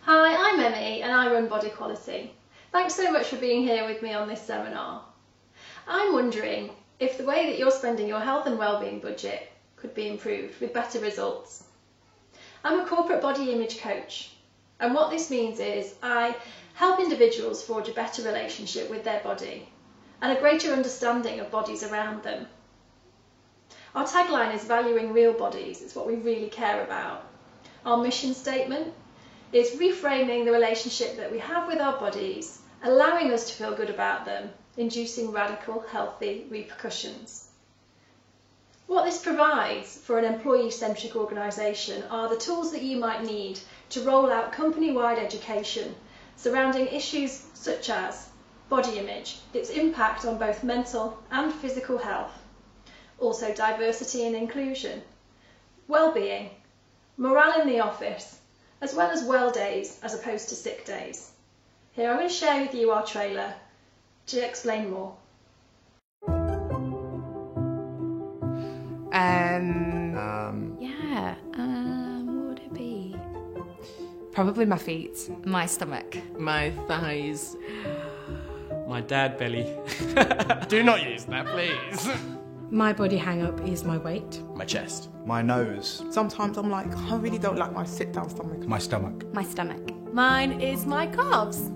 Hi, I'm Emmy and I run Body Quality. Thanks so much for being here with me on this seminar. I'm wondering if the way that you're spending your health and wellbeing budget could be improved with better results. I'm a corporate body image coach, and what this means is I help individuals forge a better relationship with their body and a greater understanding of bodies around them. Our tagline is valuing real bodies. It's what we really care about. Our mission statement is reframing the relationship that we have with our bodies, allowing us to feel good about them, inducing radical, healthy repercussions. What this provides for an employee-centric organisation are the tools that you might need to roll out company-wide education surrounding issues such as body image, its impact on both mental and physical health, also diversity and inclusion, well-being, morale in the office, as well as well days as opposed to sick days. Here I'm going to share with you our trailer to explain more. What would it be? Probably my feet. My stomach. My thighs. My dad belly. Do not use that, please. My body hang-up is my weight. My chest. My nose. Sometimes I'm like, I really don't like my sit-down stomach. My stomach. My stomach. Mine is my calves.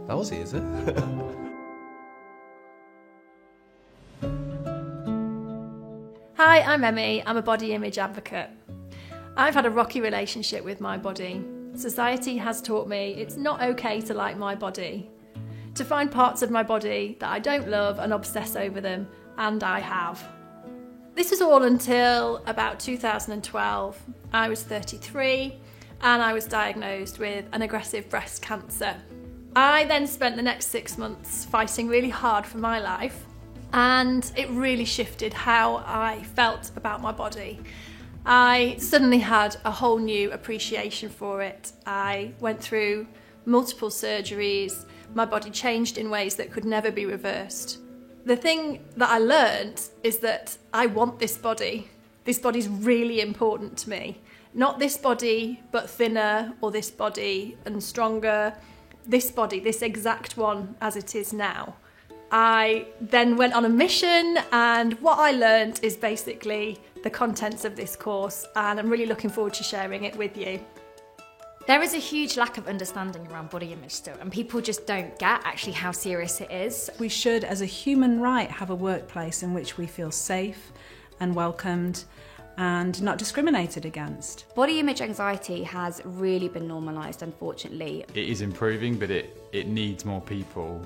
That was easy. Hi, I'm Emmy. I'm a body image advocate. I've had a rocky relationship with my body. Society has taught me it's not okay to like my body, to find parts of my body that I don't love and obsess over them, and I have. This was all until about 2012. I was 33 and I was diagnosed with an aggressive breast cancer. I then spent the next 6 months fighting really hard for my life, and it really shifted how I felt about my body. I suddenly had a whole new appreciation for it. I went through multiple surgeries. My body changed in ways that could never be reversed. The thing that I learned is that I want this body. This body's really important to me. Not this body, but thinner, or this body and stronger. This body, this exact one as it is now. I then went on a mission, and what I learned is basically the contents of this course, and I'm really looking forward to sharing it with you. There is a huge lack of understanding around body image still, and people just don't get actually how serious it is. We should, as a human right, have a workplace in which we feel safe and welcomed and not discriminated against. Body image anxiety has really been normalised, unfortunately. It is improving, but it needs more people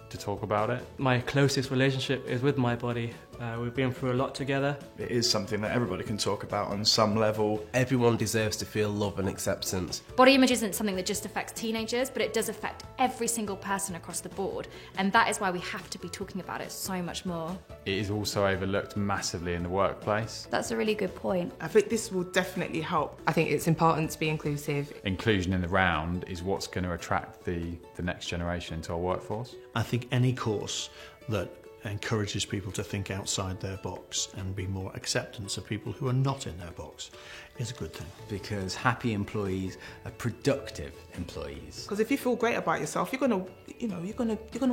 to talk about it. My closest relationship is with my body. We've been through a lot together. It is something that everybody can talk about on some level. Everyone deserves to feel love and acceptance. Body image isn't something that just affects teenagers, but it does affect every single person across the board, and that is why we have to be talking about it so much more. It is also overlooked massively in the workplace. That's a really good point. I think this will definitely help. I think it's important to be inclusive. Inclusion in the round is what's going to attract the next generation into our workforce. I think any course that encourages people to think outside their box and be more acceptance of people who are not in their box is a good thing. Because happy employees are productive employees. Because if you feel great about yourself, you're gonna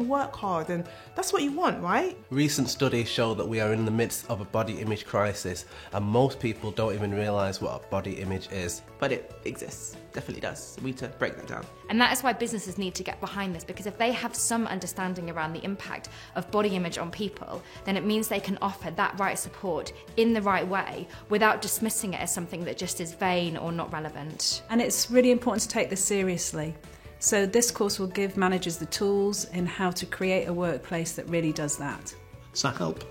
work hard, and that's what you want, right? Recent studies show that we are in the midst of a body image crisis, and most people don't even realise what a body image is. But it exists, definitely does. We need to break that down. And that is why businesses need to get behind this, because if they have some understanding around the impact of body image on people, then it means they can offer that right support in the right way without dismissing it as something that just is vain or not relevant. And it's really important to take this seriously. So this course will give managers the tools in how to create a workplace that really does that. Does that help?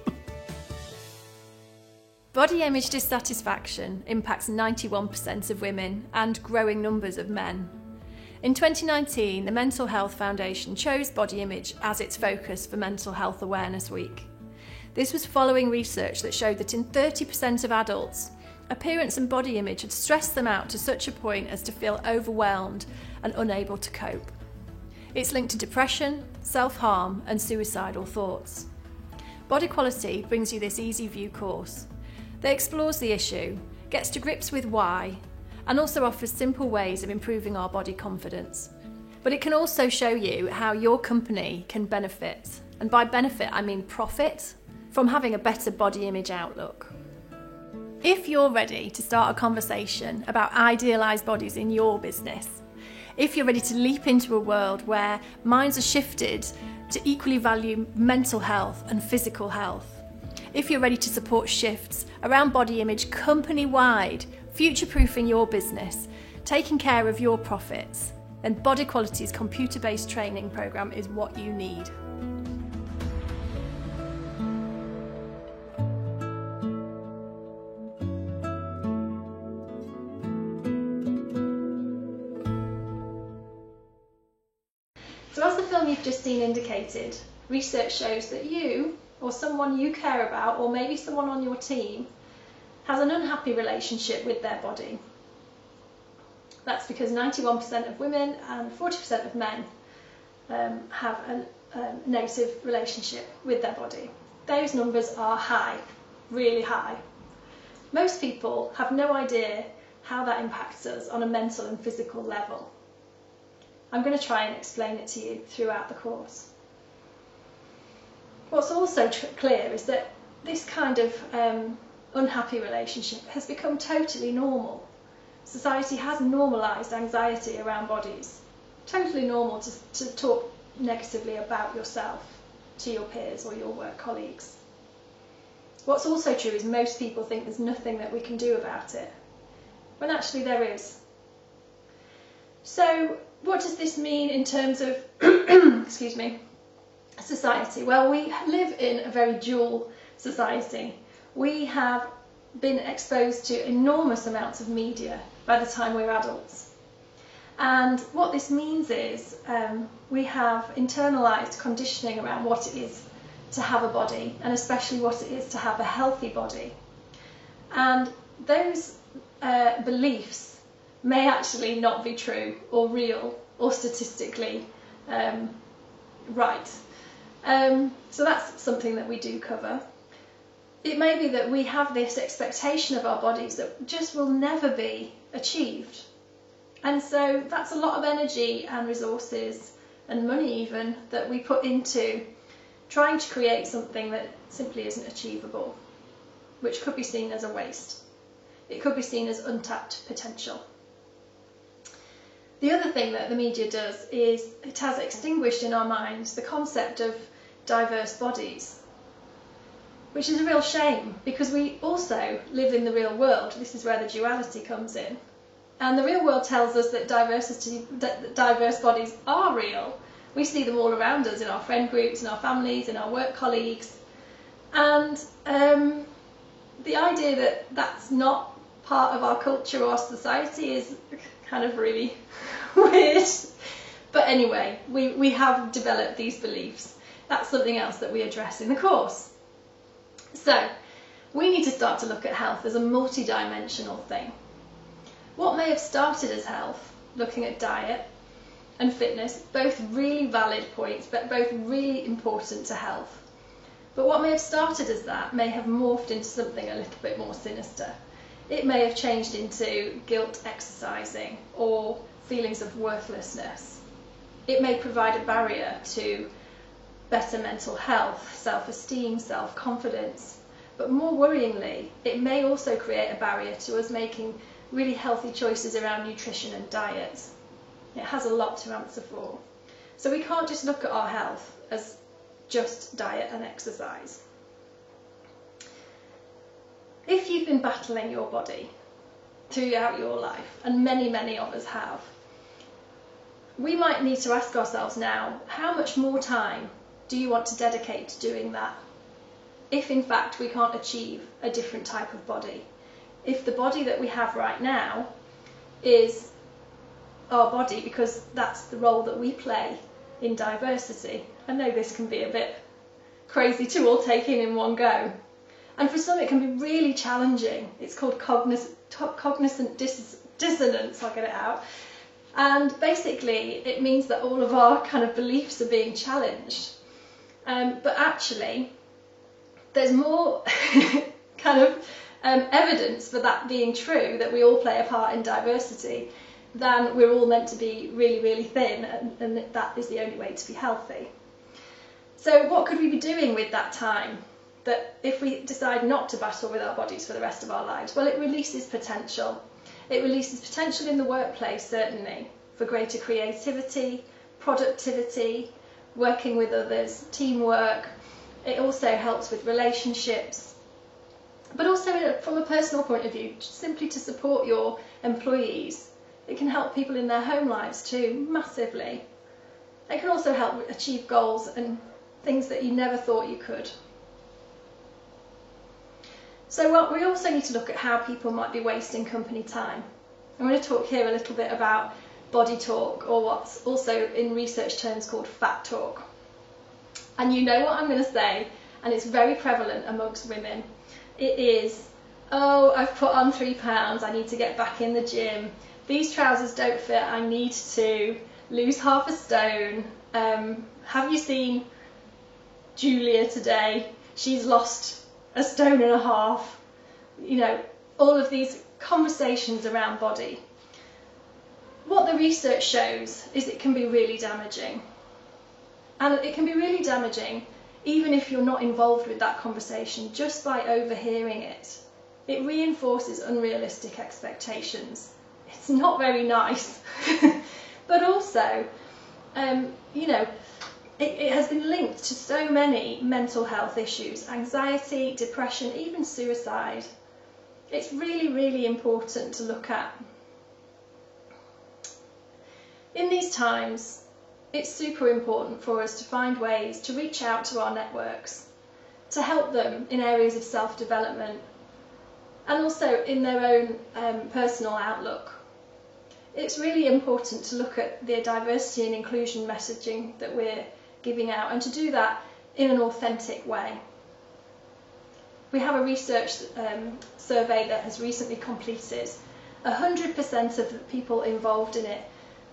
Body image dissatisfaction impacts 91% of women and growing numbers of men. In 2019, the Mental Health Foundation chose body image as its focus for Mental Health Awareness Week. This was following research that showed that in 30% of adults, appearance and body image had stressed them out to such a point as to feel overwhelmed and unable to cope. It's linked to depression, self-harm and suicidal thoughts. Body Quality brings you this easy view course that explores the issue, gets to grips with why, and also offers simple ways of improving our body confidence. But it can also show you how your company can benefit, and by benefit I mean profit, from having a better body image outlook. If you're ready to start a conversation about idealised bodies in your business, if you're ready to leap into a world where minds are shifted to equally value mental health and physical health, if you're ready to support shifts around body image company-wide, future-proofing your business, taking care of your profits, then Body Quality's computer-based training programme is what you need. So as the film you've just seen indicated, research shows that you, or someone you care about, or maybe someone on your team, has an unhappy relationship with their body. That's because 91% of women and 40% of men have a negative relationship with their body. Those numbers are high, really high. Most people have no idea how that impacts us on a mental and physical level. I'm going to try and explain it to you throughout the course. What's also clear is that this kind of unhappy relationship has become totally normal. Society has normalised anxiety around bodies. Totally normal to talk negatively about yourself to your peers or your work colleagues. What's also true is most people think there's nothing that we can do about it, when actually there is. So what does this mean in terms of excuse me, society? Well, we live in a very dual society. We have been exposed to enormous amounts of media by the time we're adults. And what this means is we have internalised conditioning around what it is to have a body, and especially what it is to have a healthy body. And those beliefs may actually not be true or real or statistically right. So that's something that we do cover. It may be that we have this expectation of our bodies that just will never be achieved. And so that's a lot of energy and resources and money even that we put into trying to create something that simply isn't achievable, which could be seen as a waste. It could be seen as untapped potential. The other thing that the media does is it has extinguished in our minds the concept of diverse bodies, which is a real shame because we also live in the real world. This is where the duality comes in. And the real world tells us that diverse bodies are real. We see them all around us in our friend groups, in our families, in our work colleagues. And the idea that that's not part of our culture or society is kind of really weird. But anyway, we have developed these beliefs. That's something else that we address in the course. So, we need to start to look at health as a multi-dimensional thing. What may have started as health, looking at diet and fitness, both really valid points, but both really important to health. But what may have started as that may have morphed into something a little bit more sinister. It may have changed into guilt exercising or feelings of worthlessness. It may provide a barrier to better mental health, self-esteem, self-confidence. But more worryingly, it may also create a barrier to us making really healthy choices around nutrition and diet. It has a lot to answer for. So we can't just look at our health as just diet and exercise. If you've been battling your body throughout your life, and many, many of us have, we might need to ask ourselves now, how much more time do you want to dedicate to doing that? If in fact we can't achieve a different type of body. If the body that we have right now is our body because that's the role that we play in diversity. I know this can be a bit crazy to all take in one go. And for some it can be really challenging. It's called cognizant dissonance, I'll get it out. And basically it means that all of our kind of beliefs are being challenged. But actually there's more kind of evidence for that being true, that we all play a part in diversity, then we're all meant to be really, really thin, and that is the only way to be healthy. So what could we be doing with that time? That if we decide not to battle with our bodies for the rest of our lives, well, it releases potential. It releases potential in the workplace, certainly, for greater creativity, productivity, working with others, teamwork. It also helps with relationships, but also from a personal point of view, simply to support your employees. It can help people in their home lives too, massively. It can also help achieve goals and things that you never thought you could. So we also need to look at how people might be wasting company time. I'm going to talk here a little bit about body talk, or what's also in research terms called fat talk. And you know what I'm going to say, and it's very prevalent amongst women. It is, oh, I've put on 3 pounds, I need to get back in the gym. These trousers don't fit, I need to lose half a stone. Have you seen Julia today? She's lost a stone and a half. You know, all of these conversations around body. What the research shows is it can be really damaging. And it can be really damaging even if you're not involved with that conversation, just by overhearing it. It reinforces unrealistic expectations. It's not very nice. But also, you know, it has been linked to so many mental health issues, anxiety, depression, even suicide. It's really, really important to look at. In these times, it's super important for us to find ways to reach out to our networks, to help them in areas of self-development, and also in their own personal outlook. It's really important to look at the diversity and inclusion messaging that we're giving out, and to do that in an authentic way. We have a research survey that has recently completed. 100% of the people involved in it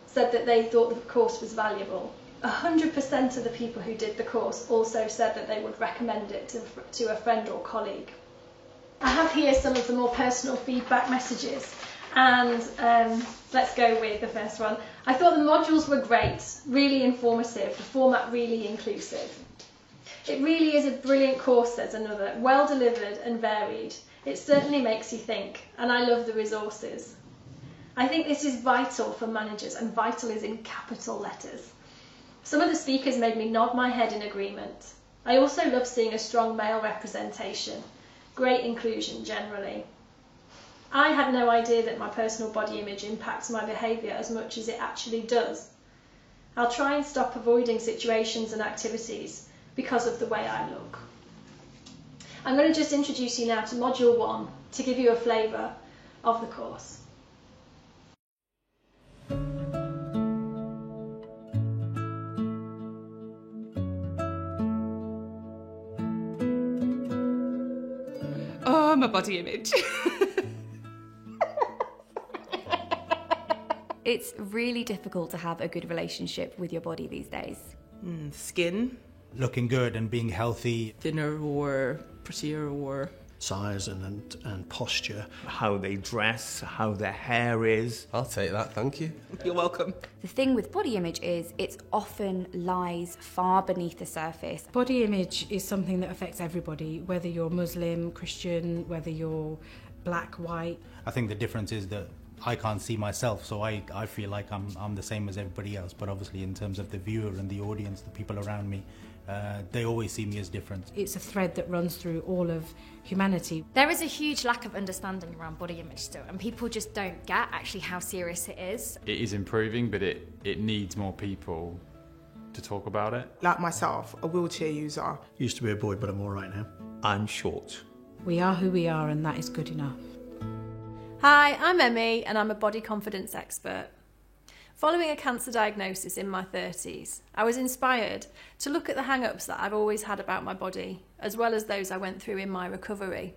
said that they thought the course was valuable. 100% of the people who did the course also said that they would recommend it to a friend or colleague. I have here some of the more personal feedback messages, and let's go with the first one. I thought the modules were great, really informative, the format really inclusive. It really is a brilliant course, says another, well delivered and varied. It certainly makes you think, and I love the resources. I think this is vital for managers, and vital is in capital letters. Some of the speakers made me nod my head in agreement. I also love seeing a strong male representation. Great inclusion generally. I had no idea that my personal body image impacts my behaviour as much as it actually does. I'll try and stop avoiding situations and activities because of the way I look. I'm going to just introduce you now to Module 1 to give you a flavour of the course. Oh, my body image. It's really difficult to have a good relationship with your body these days. Skin. Looking good and being healthy. Thinner or prettier or... size and posture. How they dress, how their hair is. I'll take that, thank you. You're welcome. The thing with body image is it often lies far beneath the surface. Body image is something that affects everybody, whether you're Muslim, Christian, whether you're black, white. I think the difference is that I can't see myself, so I feel like I'm the same as everybody else. But obviously in terms of the viewer and the audience, the people around me, they always see me as different. It's a thread that runs through all of humanity. There is a huge lack of understanding around body image still, and people just don't get actually how serious it is. It is improving, but it needs more people to talk about it. Like myself, a wheelchair user. Used to be a boy, but I'm all right now. I'm short. We are who we are, and that is good enough. Hi, I'm Emmy, and I'm a body confidence expert. Following a cancer diagnosis in my 30s, I was inspired to look at the hang-ups that I've always had about my body, as well as those I went through in my recovery.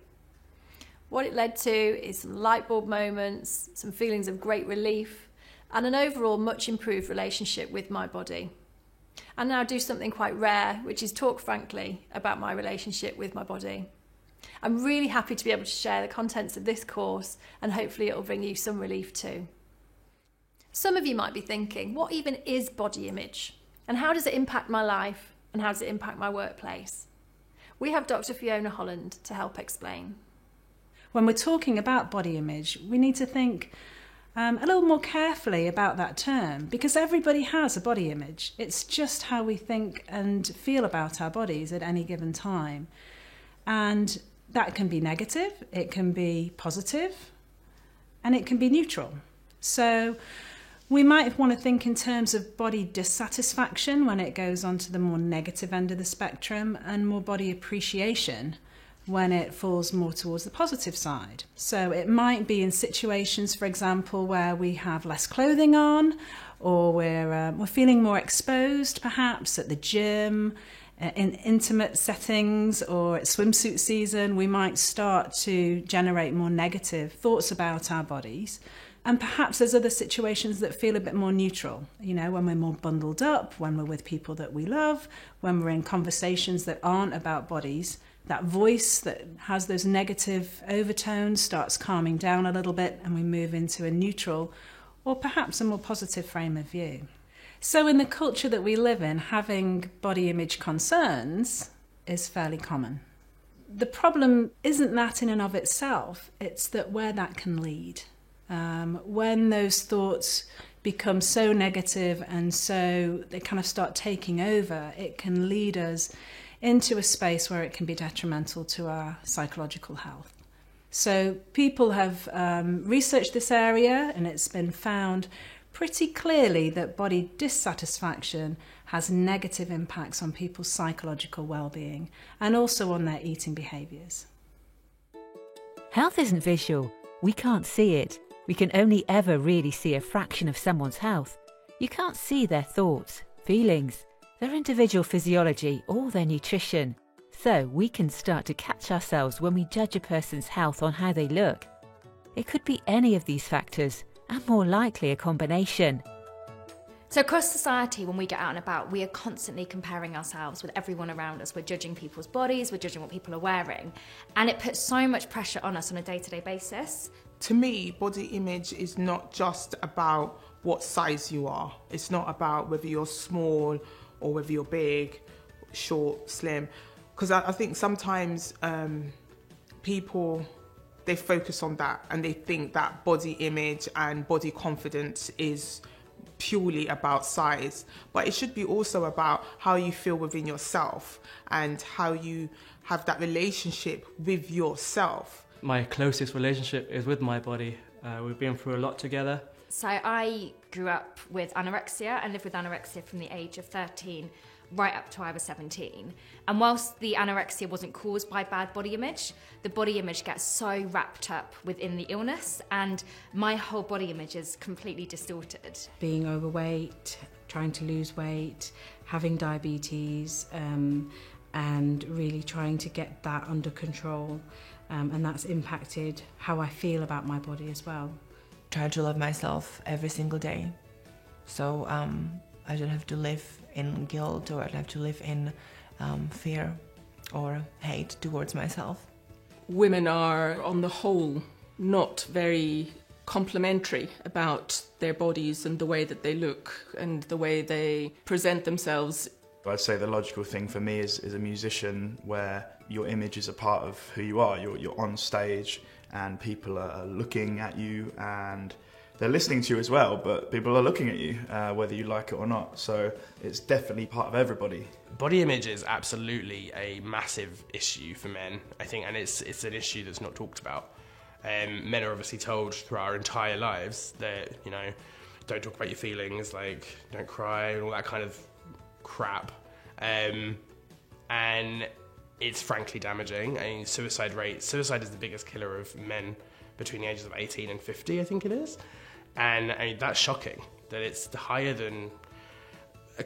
What it led to is some light bulb moments, some feelings of great relief, and an overall much improved relationship with my body. I now do something quite rare, which is talk frankly about my relationship with my body. I'm really happy to be able to share the contents of this course, and hopefully it will bring you some relief too. Some of you might be thinking, what even is body image? And how does it impact my life? And how does it impact my workplace? We have Dr. Fiona Holland to help explain. When we're talking about body image, we need to think a little more carefully about that term, because everybody has a body image. It's just how we think and feel about our bodies at any given time. And that can be negative, it can be positive, and it can be neutral. So we might want to think in terms of body dissatisfaction when it goes on to the more negative end of the spectrum, and more body appreciation when it falls more towards the positive side. So it might be in situations, for example, where we have less clothing on, or we're feeling more exposed, perhaps at the gym, in intimate settings, or at swimsuit season. We might start to generate more negative thoughts about our bodies. And perhaps there's other situations that feel a bit more neutral, you know, when we're more bundled up, when we're with people that we love, when we're in conversations that aren't about bodies. That voice that has those negative overtones starts calming down a little bit, and we move into a neutral or perhaps a more positive frame of view. So in the culture that we live in, having body image concerns is fairly common. The problem isn't that in and of itself, it's that where that can lead. When those thoughts become so negative and so they kind of start taking over, it can lead us into a space where it can be detrimental to our psychological health. So people have researched this area, and it's been found pretty clearly that body dissatisfaction has negative impacts on people's psychological well-being and also on their eating behaviours. Health isn't visual. We can't see it. We can only ever really see a fraction of someone's health. You can't see their thoughts, feelings, their individual physiology or their nutrition. So we can start to catch ourselves when we judge a person's health on how they look. It could be any of these factors, and more likely a combination. So across society, when we get out and about, we are constantly comparing ourselves with everyone around us. We're judging people's bodies, we're judging what people are wearing. And it puts so much pressure on us on a day-to-day basis. To me, body image is not just about what size you are. It's not about whether you're small or whether you're big, short, slim. Because I think sometimes people, they focus on that and they think that body image and body confidence is purely about size. But it should be also about how you feel within yourself and how you have that relationship with yourself. My closest relationship is with my body. We've been through a lot together. So I grew up with anorexia and lived with anorexia from the age of 13 right up to I was 17. And whilst the anorexia wasn't caused by bad body image, the body image gets so wrapped up within the illness, and my whole body image is completely distorted. Being overweight, trying to lose weight, having diabetes, and really trying to get that under control. And that's impacted how I feel about my body as well. Try to love myself every single day. So I don't have to live in guilt, or I don't have to live in fear or hate towards myself. Women are, on the whole, not very complimentary about their bodies and the way that they look and the way they present themselves. I'd say the logical thing for me is a musician where your image is a part of who you are. You're on stage and people are looking at you and they're listening to you as well, but people are looking at you whether you like it or not. So it's definitely part of everybody. Body image is absolutely a massive issue for men, I think, and it's an issue that's not talked about. Men are obviously told throughout our entire lives that, you know, don't talk about your feelings, like don't cry and all that kind of crap, and it's frankly damaging. I mean, suicide is the biggest killer of men between the ages of 18 and 50, I think it is, and I mean, that's shocking that it's higher than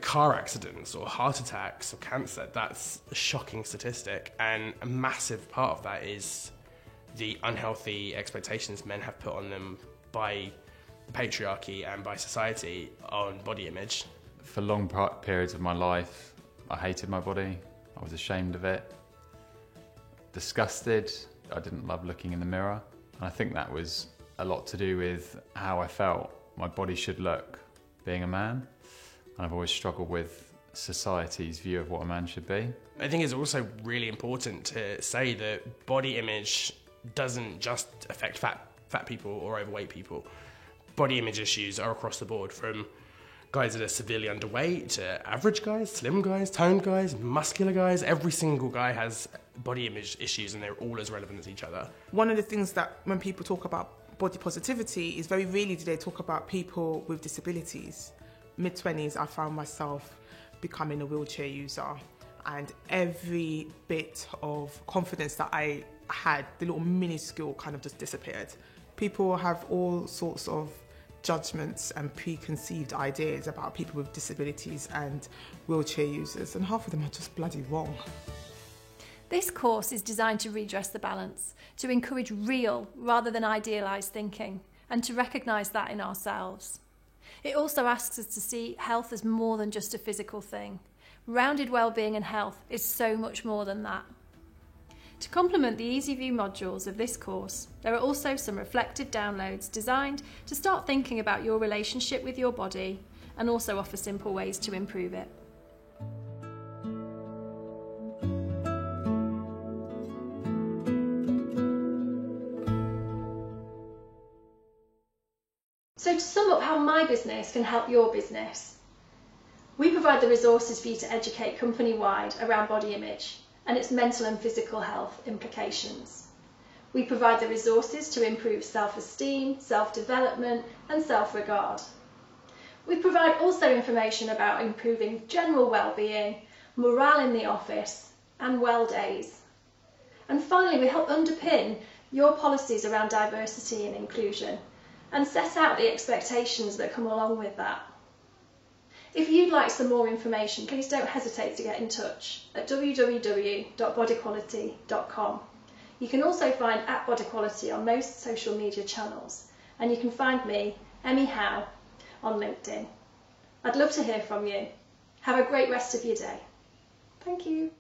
car accidents or heart attacks or cancer. That's a shocking statistic, and a massive part of that is the unhealthy expectations men have put on them by patriarchy and by society on body image. For long periods of my life, I hated my body. I was ashamed of it. disgusted. I didn't love looking in the mirror. And I think that was a lot to do with how I felt my body should look being a man. And I've always struggled with society's view of what a man should be. I think it's also really important to say that body image doesn't just affect fat people or overweight people. Body image issues are across the board, from guys that are severely underweight to average guys, slim guys, toned guys, muscular guys. Every single guy has body image issues, and they're all as relevant as each other. One of the things that when people talk about body positivity is very rarely do they talk about people with disabilities. Mid-20s, I found myself becoming a wheelchair user, and every bit of confidence that I had, the little minuscule, kind of just disappeared. People have all sorts of judgments and preconceived ideas about people with disabilities and wheelchair users, and half of them are just bloody wrong. This course is designed to redress the balance, to encourage real rather than idealised thinking, and to recognise that in ourselves. It also asks us to see health as more than just a physical thing. Rounded well-being and health is so much more than that. To complement the EasyView modules of this course, there are also some reflective downloads designed to start thinking about your relationship with your body and also offer simple ways to improve it. So to sum up how my business can help your business, we provide the resources for you to educate company-wide around body image and its mental and physical health implications. We provide the resources to improve self-esteem, self-development and self-regard. We provide also information about improving general well-being, morale in the office and well days. And finally, we help underpin your policies around diversity and inclusion and set out the expectations that come along with that. If you'd like some more information, please don't hesitate to get in touch at www.bodyquality.com. You can also find @bodyquality on most social media channels, and you can find me, Emmy Howe, on LinkedIn. I'd love to hear from you. Have a great rest of your day. Thank you.